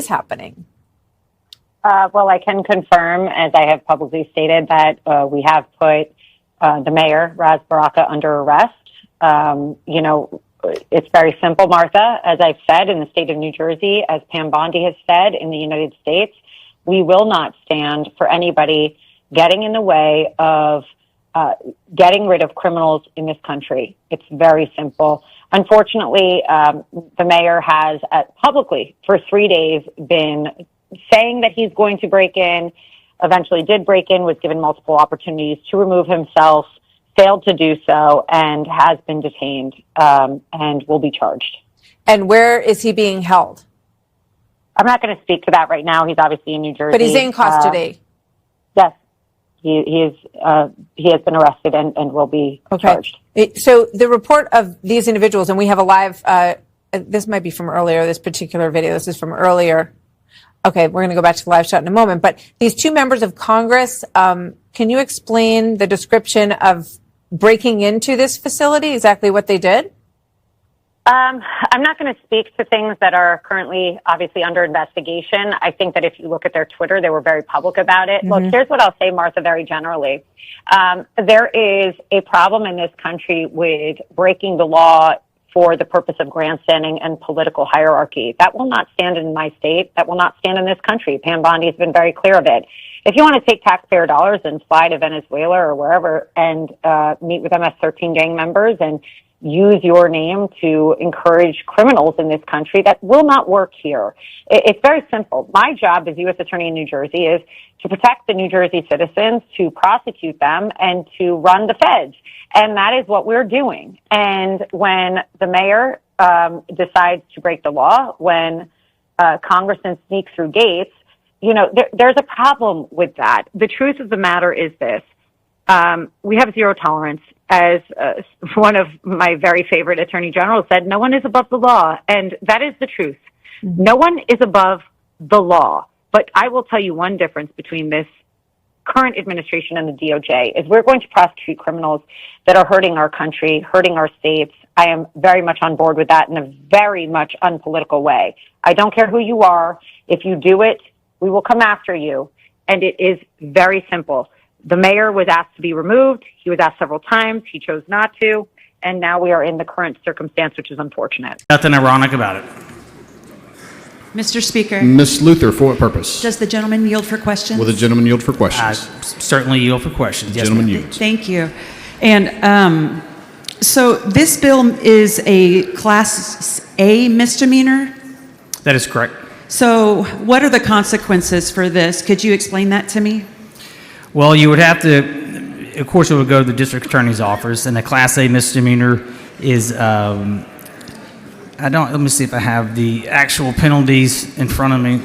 is happening? Well, I can confirm, as I have publicly stated, that we have put the mayor, Raz Baraka, under arrest. It's very simple, Martha. As I've said, in the state of New Jersey, as Pam Bondi has said in the United States, we will not stand for anybody getting in the way of getting rid of criminals in this country. It's very simple. Unfortunately, the mayor has publicly for 3 days been saying that he's going to break in, eventually did break in, was given multiple opportunities to remove himself, failed to do so, and has been detained and will be charged. And where is he being held? I'm not going to speak to that right now. He's obviously in New Jersey. But he's in custody. Yes. He has been arrested and will be charged. So the report of these individuals, and we have a live, this might be from earlier, this particular video. This is from earlier. Okay, we're going to go back to the live shot in a moment. But these two members of Congress, can you explain the description of breaking into this facility, exactly what they did? I'm not going to speak to things that are currently obviously under investigation. I think that if you look at their Twitter, they were very public about it. Look, here's what I'll say, Martha, very generally. There is a problem in this country with breaking the law for the purpose of grandstanding and political hierarchy. That will not stand in my state. That will not stand in this country. Pam Bondi has been very clear of it. If you want to take taxpayer dollars and fly to Venezuela or wherever and meet with MS-13 gang members and use your name to encourage criminals in this country, that will not work here. It's very simple. My job as U.S. Attorney in New Jersey is to protect the New Jersey citizens, to prosecute them, and to run the feds. And that is what we're doing. And when the mayor decides to break the law, when congressmen sneak through gates, there's a problem with that. The truth of the matter is this. We have zero tolerance. As one of my very favorite attorney generals said, no one is above the law. And that is the truth. No one is above the law. But I will tell you one difference between this current administration and the DOJ is we're going to prosecute criminals that are hurting our country, hurting our states. I am very much on board with that in a very much unpolitical way. I don't care who you are. If you do it, we will come after you. And it is very simple. The mayor was asked to be removed. He was asked several times. He chose not to. And now we are in the current circumstance, which is unfortunate. Nothing ironic about it. Mr. Speaker. Ms. Luther, for what purpose? Does the gentleman yield for questions? Will the gentleman yield for questions? Certainly yield for questions. The gentleman yields. Thank you. And so this bill is a Class A misdemeanor? That is correct. So what are the consequences for this? Could you explain that to me? Well, you would have to, of course, it would go to the district attorney's office, and a Class A misdemeanor is, let me see if I have the actual penalties in front of me.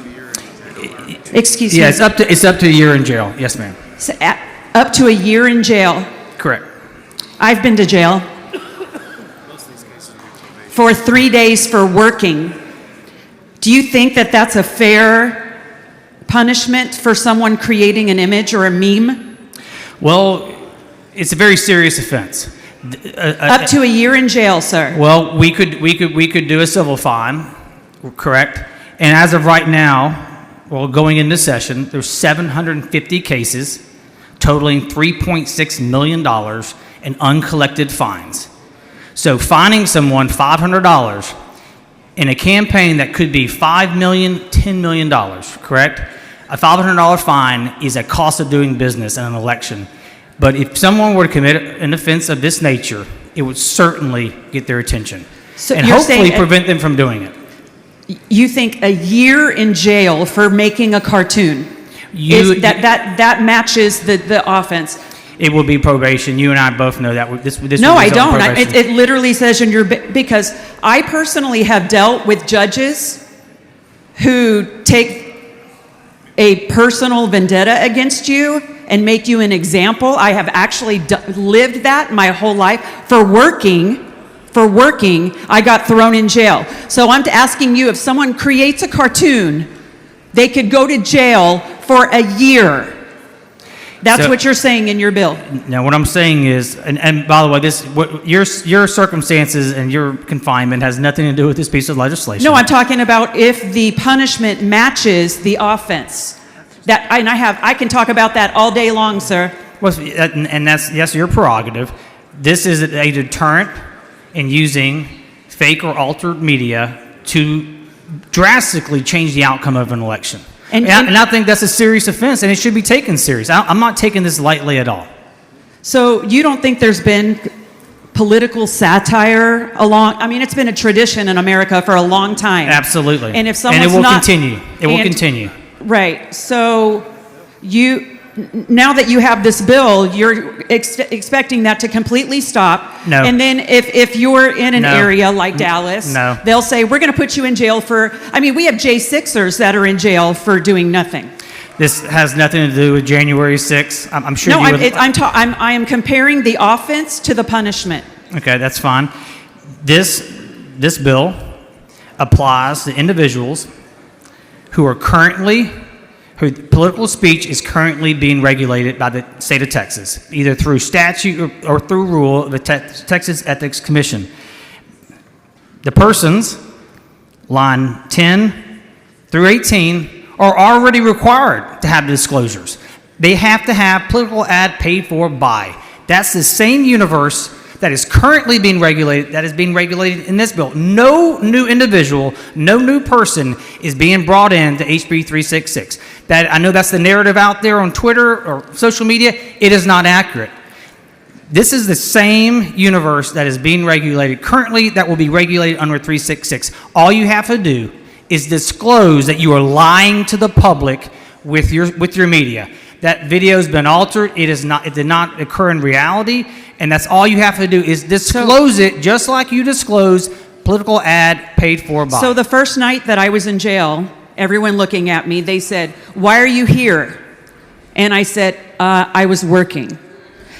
Excuse me? Yeah, it's up to a year in jail. Yes, ma'am. So, up to a year in jail? Correct. I've been to jail for 3 days for working. Do you think that that's a fair punishment for someone creating an image or a meme? Well, it's a very serious offense. Up to a year in jail, sir. Well, we could do a civil fine, correct? And as of right now, well, going into session, there's 750 cases totaling $3.6 million in uncollected fines. So fining someone $500 in a campaign that could be $5 million, $10 million, correct? A $500 fine is a cost of doing business in an election. But if someone were to commit an offense of this nature, it would certainly get their attention. So and hopefully prevent them from doing it. You think a year in jail for making a cartoon, that matches the offense? It will be probation. You and I both know that. This no, I don't. It literally says in your, because I personally have dealt with judges who take a personal vendetta against you and make you an example. I have actually lived that my whole life. For working, I got thrown in jail. So I'm asking you, if someone creates a cartoon, they could go to jail for a year. That's So- what you're saying in your bill. Now, what I'm saying is, and by the way, your circumstances and your confinement has nothing to do with this piece of legislation. No, I'm talking about if the punishment matches the offense. I can talk about that all day long, sir. Well, and that's, yes, your prerogative. This is a deterrent in using fake or altered media to drastically change the outcome of an election. And I think that's a serious offense, and it should be taken serious. I'm not taking this lightly at all. So you don't think there's been political satire it's been a tradition in America for a long time. Absolutely. And if someone's and it will not, continue. It will continue. Right. So now that you have this bill, you're expecting that to completely stop. No. And then if you're in an area like Dallas, No. they'll say, we're going to put you in jail for, we have J6ers that are in jail for doing nothing. This has nothing to do with January 6th. I'm sure No, you would... I am comparing the offense to the punishment. Okay, that's fine. This bill applies to individuals whose political speech is currently being regulated by the state of Texas, either through statute or through rule of the Texas Ethics Commission. The persons, line 10 through 18, are already required to have disclosures. They have to have political ad paid for by. That's the same universe that is currently being regulated, that is being regulated in this bill. No new individual, no new person is being brought in to HB 366. I know that's the narrative out there on Twitter or social media. It is not accurate. This is the same universe that is being regulated currently that will be regulated under 366. All you have to do is disclose that you are lying to the public with your media. That video has been altered. It did not occur in reality, and that's all you have to do is disclose it, just like you disclose political ad paid for by. So the first night that I was in jail, everyone looking at me, they said, "Why are you here?" And I said, "I was working."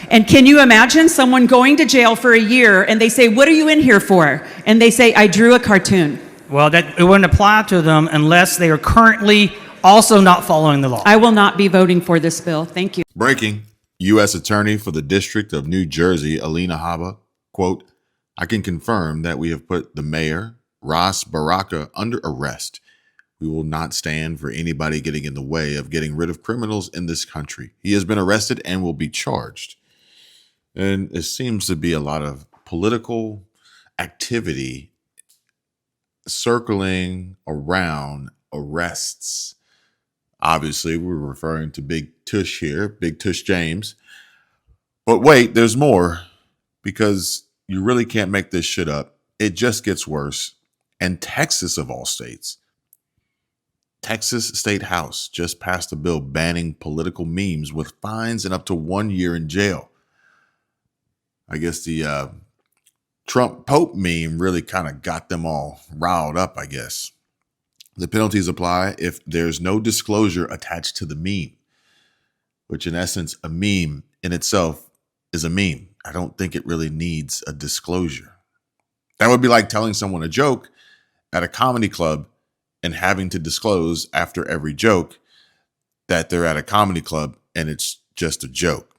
And can you imagine someone going to jail for a year and they say, "What are you in here for?" And they say, "I drew a cartoon." Well, it wouldn't apply to them unless they are currently also not following the law. I will not be voting for this bill. Thank you. Breaking. U.S. Attorney for the District of New Jersey, Alina Habba, quote, "I can confirm that we have put the mayor, Ras Baraka, under arrest. We will not stand for anybody getting in the way of getting rid of criminals in this country. He has been arrested and will be charged." And it seems to be a lot of political activity circling around arrests. Obviously, we're referring to Big Tush here, Big Tush James. But wait, there's more, because you really can't make this shit up. It just gets worse. And Texas, of all states, Texas State House just passed a bill banning political memes with fines and up to 1 year in jail. I guess the Trump Pope meme really kind of got them all riled up, I guess. The penalties apply if there's no disclosure attached to the meme, which in essence, a meme in itself is a meme. I don't think it really needs a disclosure. That would be like telling someone a joke at a comedy club and having to disclose after every joke that they're at a comedy club and it's just a joke.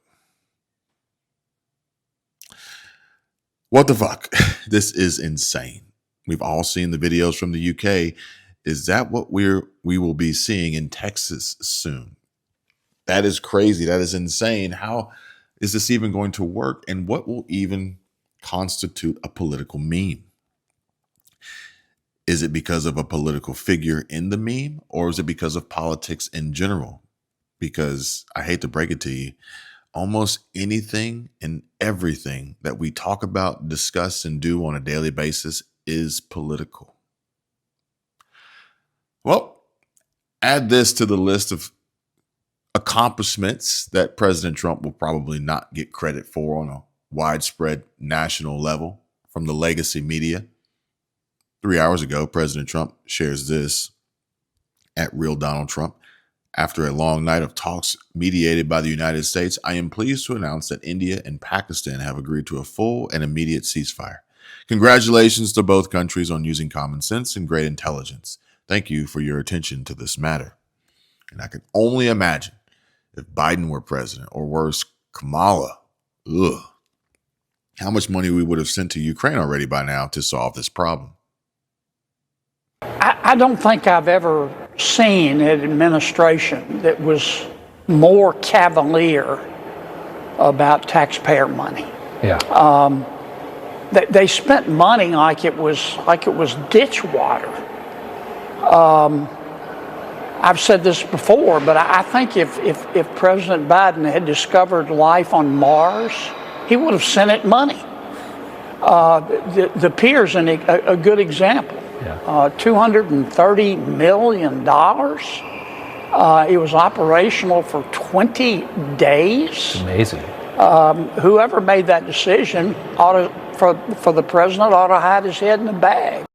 What the fuck? This is insane. We've all seen the videos from the UK. Is that what we will be seeing in Texas soon? That is crazy. That is insane. How is this even going to work? And what will even constitute a political meme? Is it because of a political figure in the meme, or is it because of politics in general? Because I hate to break it to you, almost anything and everything that we talk about, discuss, and do on a daily basis is political. Well, add this to the list of accomplishments that President Trump will probably not get credit for on a widespread national level from the legacy media. 3 hours ago, President Trump shares this at Real Donald Trump. After a long night of talks mediated by the United States, I am pleased to announce that India and Pakistan have agreed to a full and immediate ceasefire. Congratulations to both countries on using common sense and great intelligence. Thank you for your attention to this matter. And I can only imagine if Biden were president, or worse, Kamala. Ugh. How much money we would have sent to Ukraine already by now to solve this problem. I don't think I've ever seen an administration that was more cavalier about taxpayer money. Yeah. They spent money like it was ditch water. I've said this before, but I think if President Biden had discovered life on Mars, he would have sent it money. The Pier's a good example. Yeah. $230 million. It was operational for 20 days. Amazing. Whoever made that decision for the president ought to hide his head in the bag.